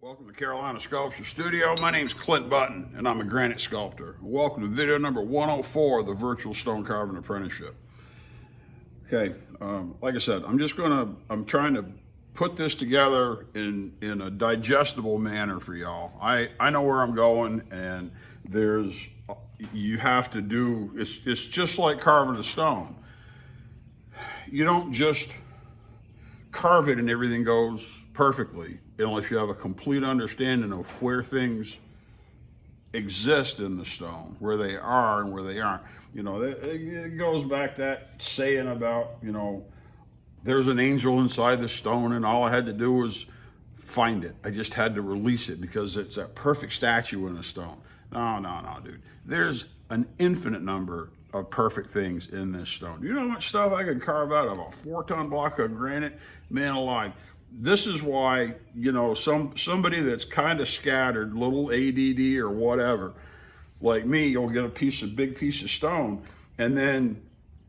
Welcome to Carolina Sculpture Studio. My name's Clint Button, and I'm a granite sculptor. Welcome to video number 104 of the Virtual Stone Carving Apprenticeship. Okay, like I said, I'm trying to put this together in a digestible manner for y'all. I know where I'm going, and you have to do, it's just like carving a stone. You don't just carve it and everything goes perfectly unless you have a complete understanding of where things exist in the stone, where they are and where they aren't. You know, it goes back that saying about, there's an angel inside the stone and all I had to do was find it. I just had to release it because it's a perfect statue in a stone. No, dude. There's an infinite number of perfect things in this stone. You know how much stuff I could carve out of a 4-ton block of granite? Man alive. This is why, somebody that's kind of scattered, little ADD or whatever, like me, you'll get a big piece of stone and then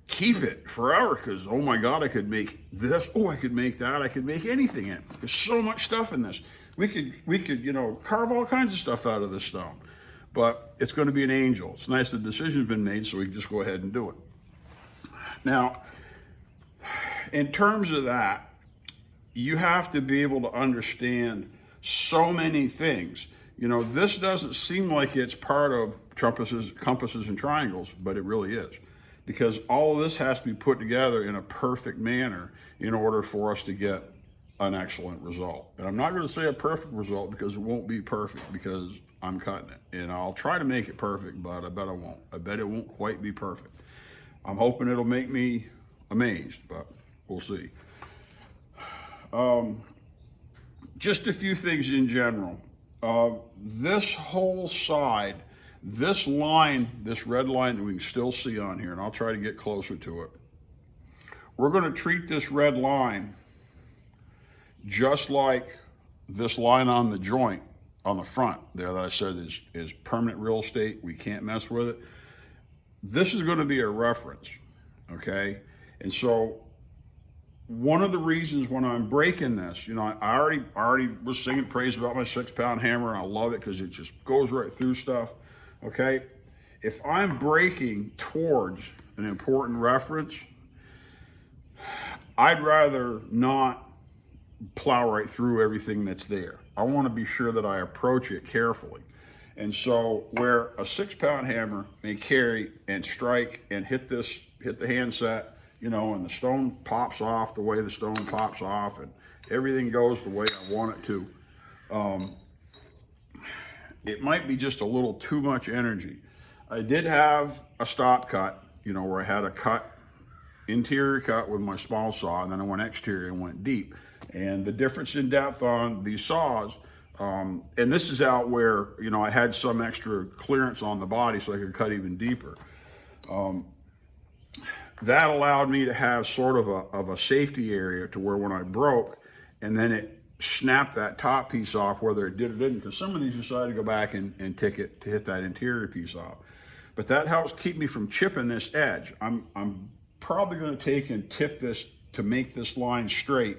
keep it forever because, oh my God, I could make this. Oh, I could make that. I could make anything in it. There's so much stuff in this. We could, carve all kinds of stuff out of this stone. But it's going to be an angel. It's nice the decision's been made, so we can just go ahead and do it. Now, in terms of that, you have to be able to understand so many things. This doesn't seem like it's part of compasses, and triangles, but it really is. Because all of this has to be put together in a perfect manner in order for us to get an excellent result. And I'm not going to say a perfect result because it won't be perfect because I'm cutting it. And I'll try to make it perfect, but I bet I won't. I bet it won't quite be perfect. I'm hoping it'll make me amazed, but we'll see. Just a few things in general. This whole side, this line, this red line that we can still see on here, and I'll try to get closer to it. We're going to treat this red line just like this line on the joint on the front there that I said is permanent real estate. We can't mess with it. This is going to be a reference, okay? And so one of the reasons when I'm breaking this, I already was singing praise about my 6-pound hammer, and I love it because it just goes right through stuff, okay? If I'm breaking towards an important reference, I'd rather not plow right through everything that's there. I want to be sure that I approach it carefully. And so where a 6-pound hammer may carry and strike and hit the handset, and the stone pops off the way the stone pops off and everything goes the way I want it to, it might be just a little too much energy. I did have a stop cut, where I had a interior cut with my small saw, and then I went exterior and went deep. And the difference in depth on these saws, and this is out where, I had some extra clearance on the body so I could cut even deeper. That allowed me to have sort of a safety area to where when I broke, and then it snapped that top piece off, whether it did or didn't, because some of these decided to go back and tick it to hit that interior piece off. But that helps keep me from chipping this edge. I'm probably going to take and tip this to make this line straight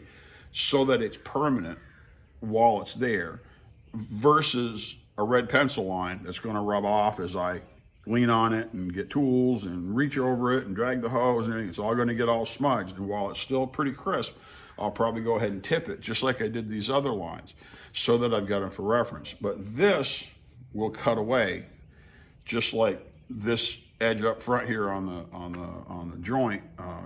so that it's permanent while it's there, versus a red pencil line that's going to rub off as I lean on it and get tools and reach over it and drag the hose and everything. It's all going to get all smudged. And while it's still pretty crisp, I'll probably go ahead and tip it just like I did these other lines so that I've got it for reference. But this will cut away just like this edge up front here on the joint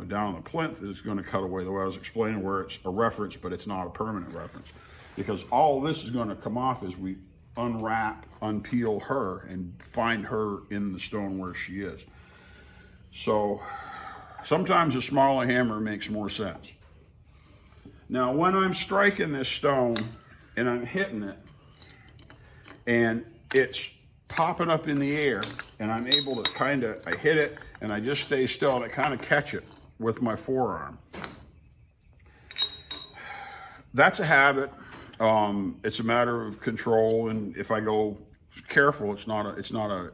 down on the plinth is going to cut away the way I was explaining, where it's a reference but it's not a permanent reference, because all this is going to come off as we unwrap, unpeel her and find her in the stone where she is. So sometimes a smaller hammer makes more sense. Now when I'm striking this stone and I'm hitting it and it's popping up in the air and I'm able to I hit it and I just stay still and I kind of catch it with my forearm. That's a habit. It's a matter of control, and if I go careful, it's not a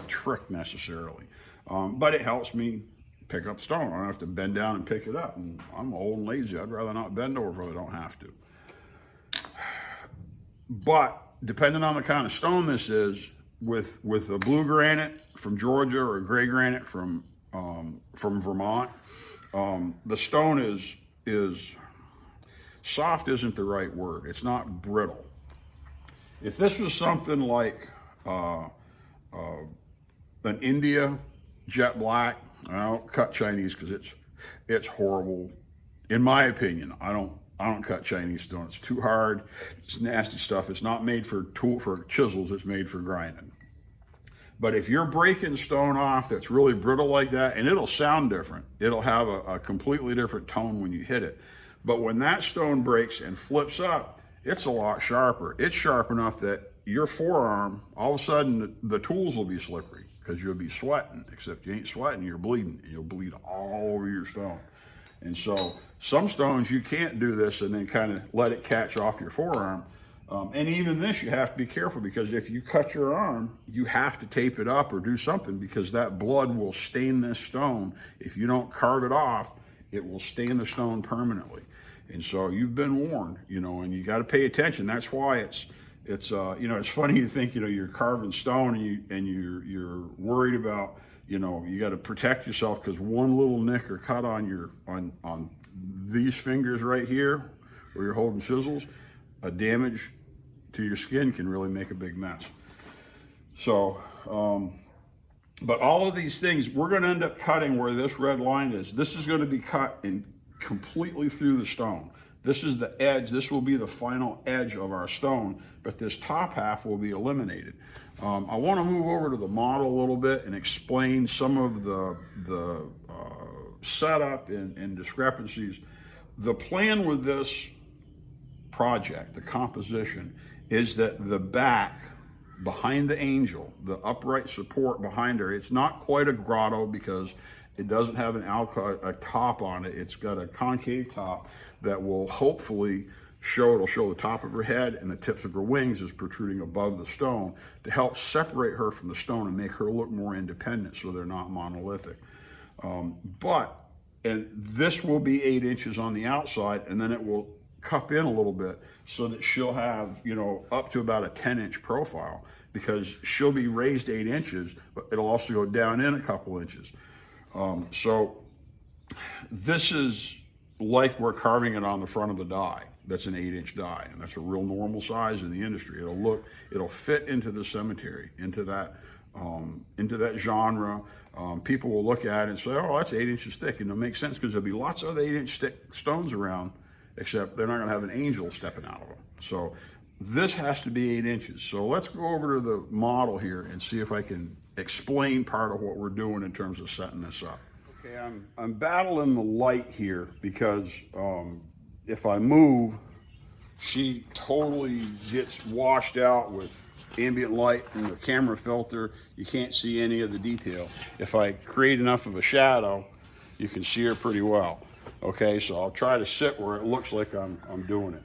trick necessarily, but it helps me pick up stone. I don't have to bend down and pick it up. And I'm old and lazy. I'd rather not bend over if I don't have to. But depending on the kind of stone this is, with a blue granite from Georgia or a gray granite from Vermont, the stone is soft isn't the right word. It's not brittle. If this was something like an India jet black, I don't cut Chinese because it's horrible. In my opinion, I don't cut Chinese stone. It's too hard. It's nasty stuff. It's not made for chisels. It's made for grinding. But if you're breaking stone off that's really brittle like that, and it'll sound different. It'll have a completely different tone when you hit it. But when that stone breaks and flips up, it's a lot sharper. It's sharp enough that your forearm, all of a sudden, the tools will be slippery because you'll be sweating, except you ain't sweating, you're bleeding. You'll bleed all over your stone. And so some stones you can't do this and then kind of let it catch off your forearm. And even this, you have to be careful because if you cut your arm, you have to tape it up or do something because that blood will stain this stone. If you don't carve it off, it will stain the stone permanently. And so you've been warned, and you got to pay attention. That's why it's funny you think, you're carving stone and you're worried about, you got to protect yourself because one little nick or cut on these fingers right here where you're holding chisels, a damage to your skin can really make a big mess. So, but all of these things, we're going to end up cutting where this red line is. This is going to be cut in completely through the stone. This is the edge. This will be the final edge of our stone, but this top half will be eliminated. I want to move over to the model a little bit and explain some of the setup and discrepancies. The plan with this project, the composition, is that the back behind the angel, the upright support behind her, it's not quite a grotto because it doesn't have a top on it. It's got a concave top that will hopefully it'll show the top of her head and the tips of her wings is protruding above the stone to help separate her from the stone and make her look more independent so they're not monolithic. And this will be 8 inches on the outside, and then it will cup in a little bit so that she'll have, up to about a 10-inch profile because she'll be raised 8 inches, but it'll also go down in a couple inches. So this is like we're carving it on the front of the die. That's an 8-inch die, and that's a real normal size in the industry. It'll fit into the cemetery, into that genre. People will look at it and say, "Oh, that's 8 inches thick," and it'll make sense because there'll be lots of 8-inch thick stones around, except they're not going to have an angel stepping out of them. So this has to be 8 inches. So let's go over to the model here and see if I can explain part of what we're doing in terms of setting this up. Okay, I'm battling the light here because if I move, she totally gets washed out with ambient light and the camera filter. You can't see any of the detail. If I create enough of a shadow, you can see her pretty well. Okay, so I'll try to sit where it looks like I'm doing it.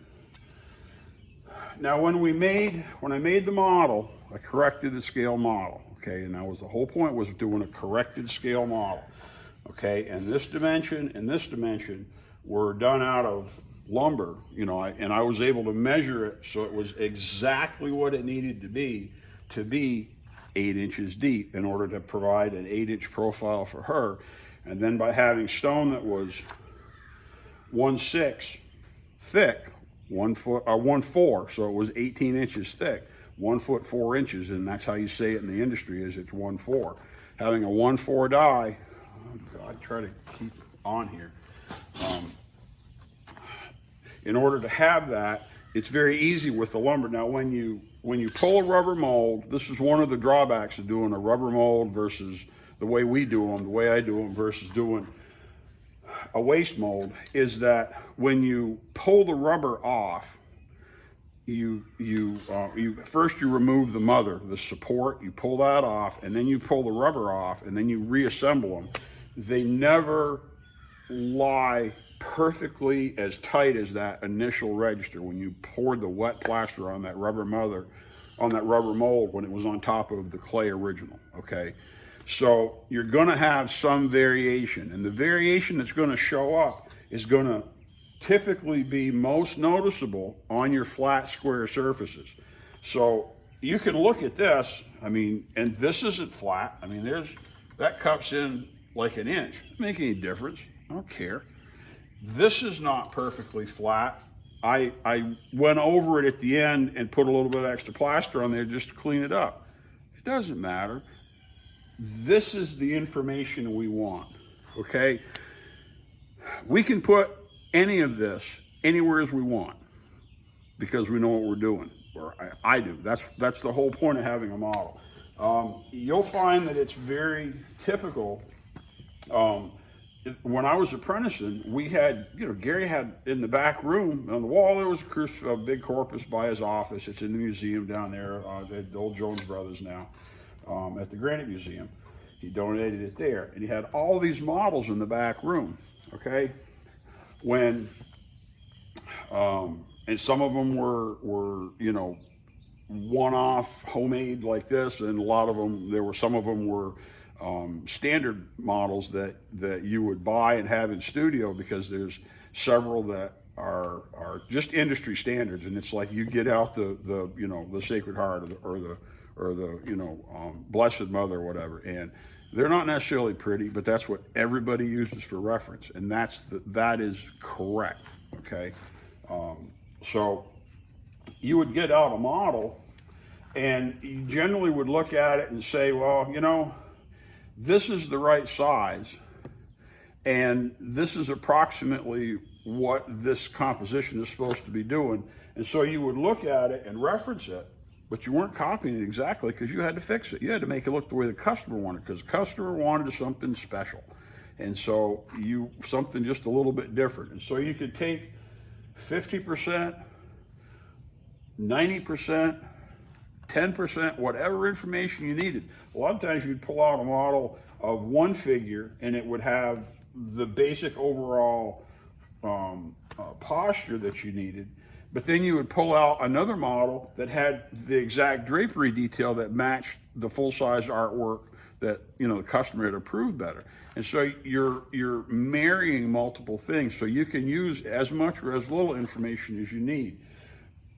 Now, when I made the model, I corrected the scale model. Okay, and that was the whole point, was doing a corrected scale model. Okay, and this dimension and this dimension were done out of lumber, and I was able to measure it so it was exactly what it needed to be 8 inches deep in order to provide an 8-inch profile for her. And then by having stone that was 1/6 thick, 1/4, so it was 18 inches thick, 1 foot 4 inches, and that's how you say it in the industry, is it's 1/4. Having a 1/4 die, I try to keep on here. In order to have that, it's very easy with the lumber. Now, when you pull a rubber mold, this is one of the drawbacks of doing a rubber mold versus the way we do them, the way I do them versus doing a waste mold, is that when you pull the rubber off, first you remove the mother, the support, you pull that off, and then you pull the rubber off, and then you reassemble them. They never lie perfectly as tight as that initial register when you poured the wet plaster on that rubber mold when it was on top of the clay original. Okay, so you're going to have some variation, and the variation that's going to show up is going to typically be most noticeable on your flat square surfaces. So you can look at this, I mean, and this isn't flat. I mean, that cups in like an inch. Doesn't make any difference. I don't care. This is not perfectly flat. I went over it at the end and put a little bit of extra plaster on there just to clean it up. It doesn't matter. This is the information we want, okay? We can put any of this anywhere as we want because we know what we're doing, or I do. That's the whole point of having a model. You'll find that it's very typical. When I was apprenticing, we had, Gary had in the back room on the wall, there was a big corpus by his office. It's in the museum down there, the old Jones Brothers now, at the Granite Museum. He donated it there. And he had all these models in the back room, okay? And some of them were one-off homemade like this, and a lot of them, some of them were standard models that you would buy and have in studio, because there's several that are just industry standards, and it's like you get out the Sacred Heart or the Blessed Mother or whatever, and they're not necessarily pretty, but that's what everybody uses for reference, and that is correct. Okay, so you would get out a model, and you generally would look at it and say, well, this is the right size, and this is approximately what this composition is supposed to be doing. And so you would look at it and reference it, but you weren't copying it exactly because you had to fix it. You had to make it look the way the customer wanted, because the customer wanted something special. And so something just a little bit different. And so you could take 50%, 90%, 10%, whatever information you needed. A lot of times you'd pull out a model of one figure and it would have the basic overall posture that you needed, but then you would pull out another model that had the exact drapery detail that matched the full-size artwork that the customer had approved better. And so you're marrying multiple things, so you can use as much or as little information as you need.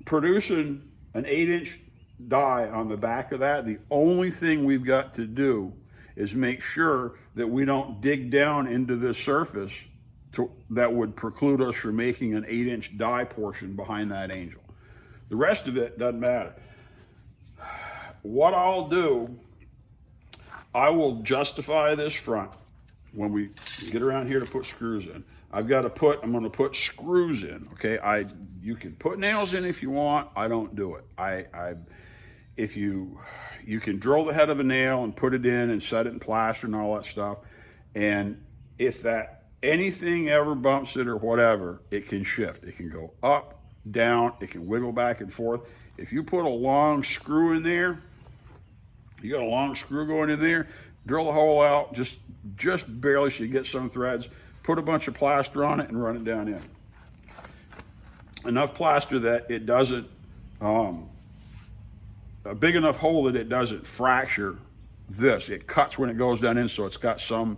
Producing an 8-inch die on the back of that, the only thing we've got to do is make sure that we don't dig down into this surface that would preclude us from making an 8-inch die portion behind that angel. The rest of it doesn't matter. What I'll do, I will justify this front when we get around here to put screws in. I'm going to put screws in, okay? You can put nails in if you want. I don't do it. If you can drill the head of a nail and put it in and set it in plaster and all that stuff, and if anything ever bumps it or whatever, it can shift. It can go up, down, it can wiggle back and forth. If you put a long screw in there, you got a long screw going in there, drill the hole out just barely so you get some threads, put a bunch of plaster on it and run it down in. Enough plaster that it doesn't, a big enough hole that it doesn't fracture this. It cuts when it goes down in, so it's got some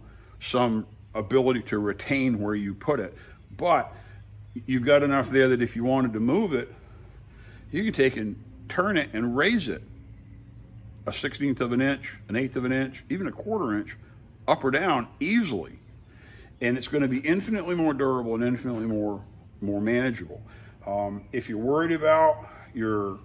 ability to retain where you put it. But you've got enough there that if you wanted to move it, you can take and turn it and raise it a 1/16 of an inch, an 1/8 of an inch, even a 1/4 inch, up or down easily. And it's going to be infinitely more durable and infinitely more manageable. If you're worried about the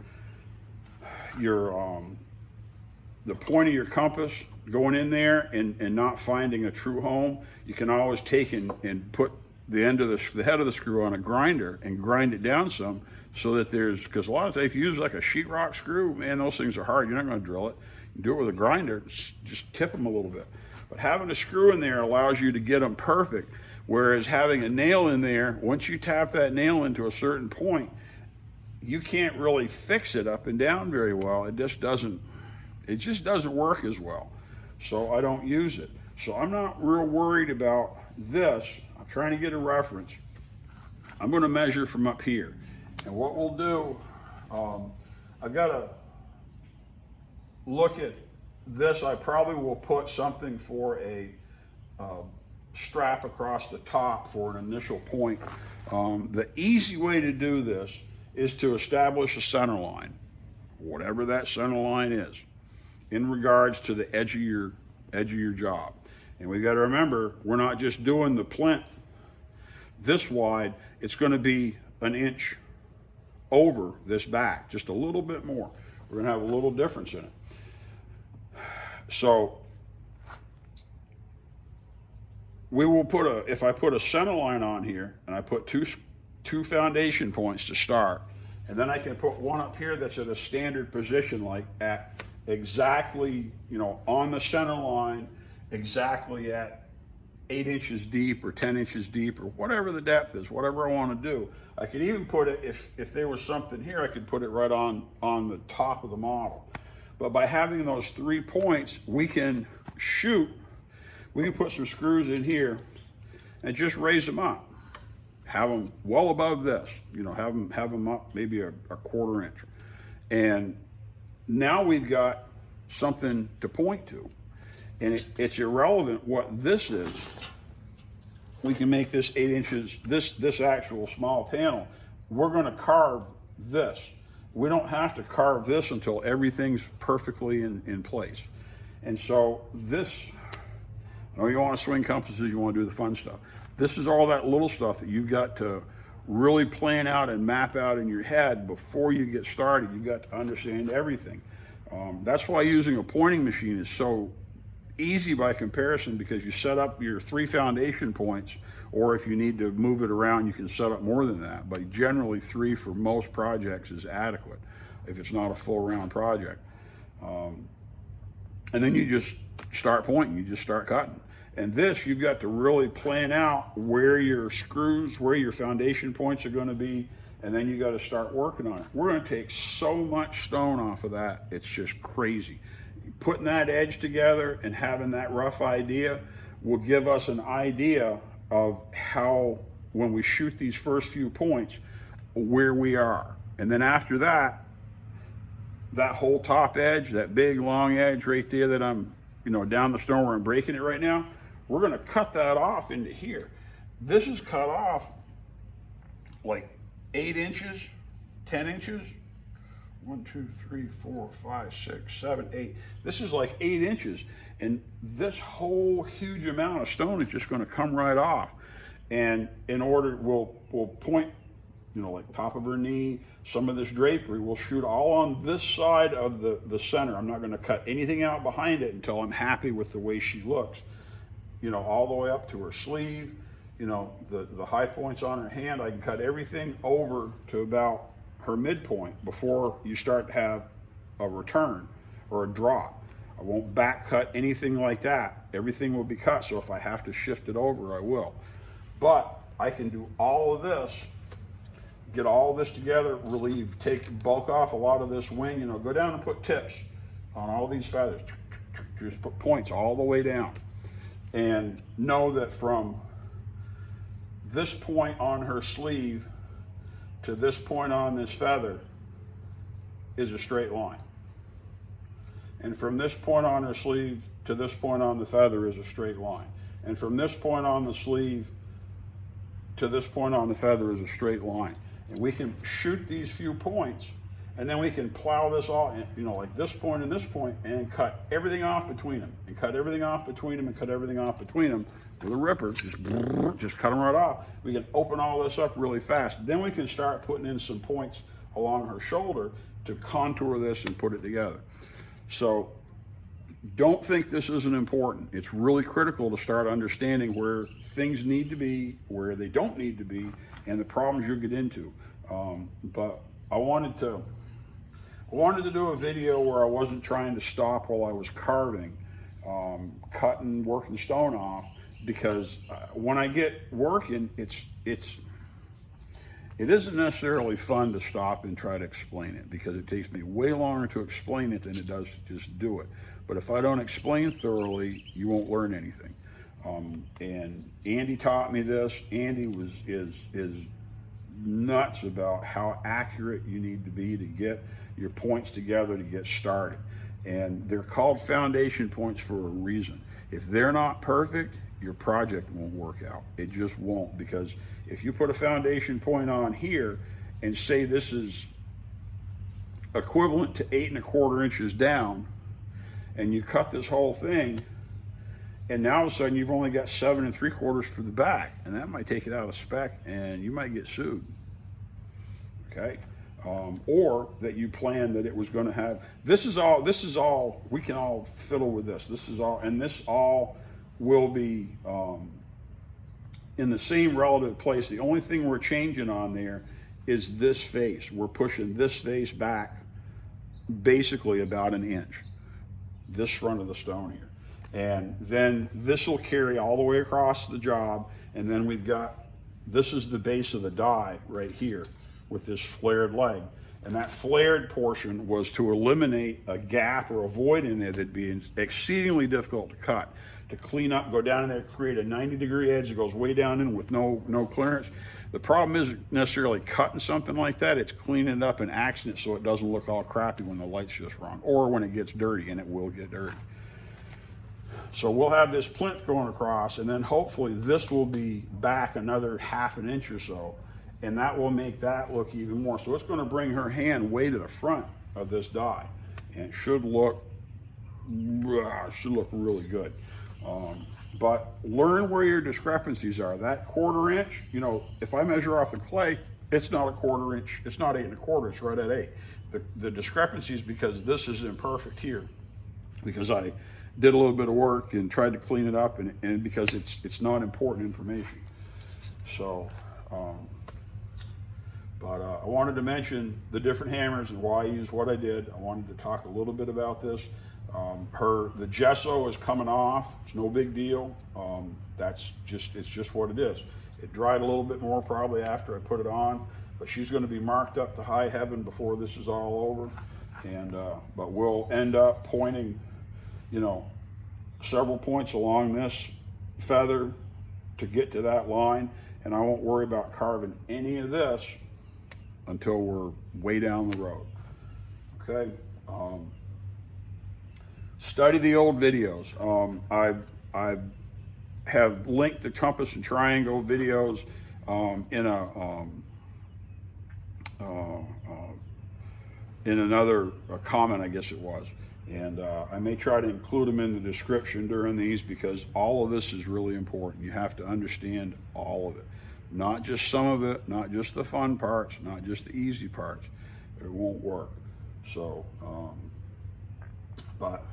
point of your compass going in there and not finding a true home, you can always take and put the head of the screw on a grinder and grind it down some, so that because a lot of times if you use like a sheetrock screw, man, those things are hard. You're not going to drill it. You do it with a grinder, just tip them a little bit. But having a screw in there allows you to get them perfect, whereas having a nail in there, once you tap that nail into a certain point, you can't really fix it up and down very well. It just doesn't work as well. So I don't use it. So I'm not real worried about this. I'm trying to get a reference. I'm going to measure from up here. And what we'll do, I've got to look at this. I probably will put something for strap across the top for an initial point. The easy way to do this is to establish a center line, whatever that center line is, in regards to the edge of your job. And we got to remember, we're not just doing the plinth this wide. It's going to be an inch over this back, just a little bit more. We're going to have a little difference in it. So we will put if I put a center line on here and I put two foundation points to start, and then I can put one up here that's at a standard position, like at exactly, on the center line, exactly at 8 inches deep or 10 inches deep or whatever the depth is, whatever I want to do. I could even put it, if there was something here, I could put it right on the top of the model. But by having those 3 points, we can put some screws in here and just raise them up. Have them well above this, have them up maybe a quarter inch. And now we've got something to point to. And it's irrelevant what this is. We can make this 8 inches, this actual small panel. We're gonna carve this. We don't have to carve this until everything's perfectly in place. And so this, you want to swing compasses, you want to do the fun stuff. This is all that little stuff that you've got to really plan out and map out in your head before you get started. You've got to understand everything. That's why using a pointing machine is so easy by comparison, because you set up your 3 foundation points, or if you need to move it around, you can set up more than that. But generally 3 for most projects is adequate if it's not a full round project. And then you just start pointing, you just start cutting. And this, you've got to really plan out where your screws, where your foundation points are going to be, and then you got to start working on it. We're going to take so much stone off of that, it's just crazy. Putting that edge together and having that rough idea will give us an idea of how, when we shoot these first few points, where we are. And then after that, that whole top edge, that big long edge right there that I'm, down the stone where I'm breaking it right now, we're going to cut that off into here. This is cut off like 8 inches, 10 inches. 1, 2, 3, 4, 5, 6, 7, 8. This is like 8 inches. And this whole huge amount of stone is just going to come right off. And in order, we'll point, like top of her knee, some of this drapery, we'll shoot all on this side of the center. I'm not going to cut anything out behind it until I'm happy with the way she looks. All the way up to her sleeve, the high points on her hand. I can cut everything over to about her midpoint before you start to have a return or a drop. I won't back cut anything like that. Everything will be cut, so if I have to shift it over, I will. But I can do all of this, get all this together, take bulk off a lot of this wing, go down and put tips on all these feathers. Just put points all the way down. And know that from this point on her sleeve to this point on this feather is a straight line. And from this point on her sleeve to this point on the feather is a straight line. And from this point on the sleeve to this point on the feather is a straight line. And we can shoot these few points, and then we can plow this all, like this point and this point, and cut everything off between them, and cut everything off between them, and cut everything off between them with a ripper. Just cut them right off. We can open all this up really fast. Then we can start putting in some points along her shoulder to contour this and put it together. So don't think this isn't important. It's really critical to start understanding where things need to be, where they don't need to be, and the problems you'll get into. But I wanted to do a video where I wasn't trying to stop while I was carving, cutting, working stone off, because when I get working, it isn't necessarily fun to stop and try to explain it, because it takes me way longer to explain it than it does to just do it. But if I don't explain thoroughly, you won't learn anything. And Andy taught me this. Andy is nuts about how accurate you need to be to get your points together to get started. And they're called foundation points for a reason. If they're not perfect, your project won't work out. It just won't, because if you put a foundation point on here and say this is equivalent to 8¼ inches down, and you cut this whole thing, and now all of a sudden you've only got 7¾ for the back, and that might take it out of spec and you might get sued. Okay. Or that you planned that it was going to have, this is all, we can all fiddle with this. This is all, and this all will be in the same relative place. The only thing we're changing on there is this face. We're pushing this face back basically about 1 inch, this front of the stone here. And then this will carry all the way across the job. And then we've got, this is the base of the die right here with this flared leg. And that flared portion was to eliminate a gap or a void in there that'd be exceedingly difficult to cut, to clean up, go down in there, create a 90-degree edge that goes way down in with no clearance. The problem isn't necessarily cutting something like that, it's cleaning it up and axing it so it doesn't look all crappy when the light's just wrong, or when it gets dirty, and it will get dirty. So we'll have this plinth going across, and then hopefully this will be back another ½ inch or so, and that will make that look even more. So it's going to bring her hand way to the front of this die, and it should look really good. But learn where your discrepancies are. That 1/4 inch, you know, if I measure off the clay, it's not a 1/4 inch, it's not 8¼ it's right at 8. The discrepancy is because this is imperfect here, because I did a little bit of work and tried to clean it up, and because it's not important information. So, I wanted to mention the different hammers and why I used what I did. I wanted to talk a little bit about this. The gesso is coming off. It's no big deal. It's just what it is. It dried a little bit more probably after I put it on, but she's going to be marked up to high heaven before this is all over. And but we'll end up pointing, you know, several points along this feather to get to that line, and I won't worry about carving any of this until we're way down the road. Okay. Study the old videos. I have linked the compass and triangle videos in another comment, I guess it was. And I may try to include them in the description during these, because all of this is really important. You have to understand all of it. Not just some of it, not just the fun parts, not just the easy parts. It won't work. So, but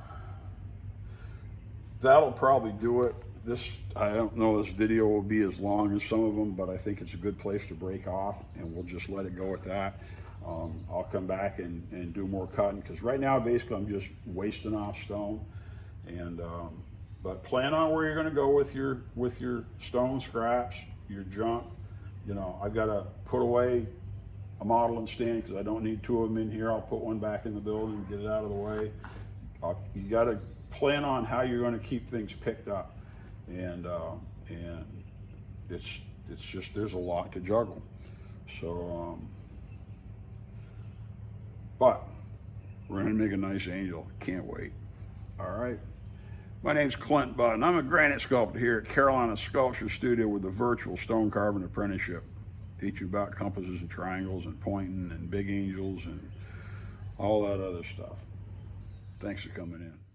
that'll probably do it. I don't know this video will be as long as some of them, but I think it's a good place to break off, and we'll just let it go at that. I'll come back and do more cutting, because right now basically I'm just wasting off stone. And but plan on where you're going to go with your stone scraps, your junk. You know, I've got to put away a modeling stand because I don't need 2 of them in here. I'll put one back in the building and get it out of the way. You got to plan on how you're going to keep things picked up, and it's just, there's a lot to juggle. So but we're going to make a nice angel. Can't wait. All right. My name's Clint Button. I'm a granite sculptor here at Carolina Sculpture Studio with the Virtual Stone Carving Apprenticeship. Teach you about compasses and triangles and pointing and big angels and all that other stuff. Thanks for coming in.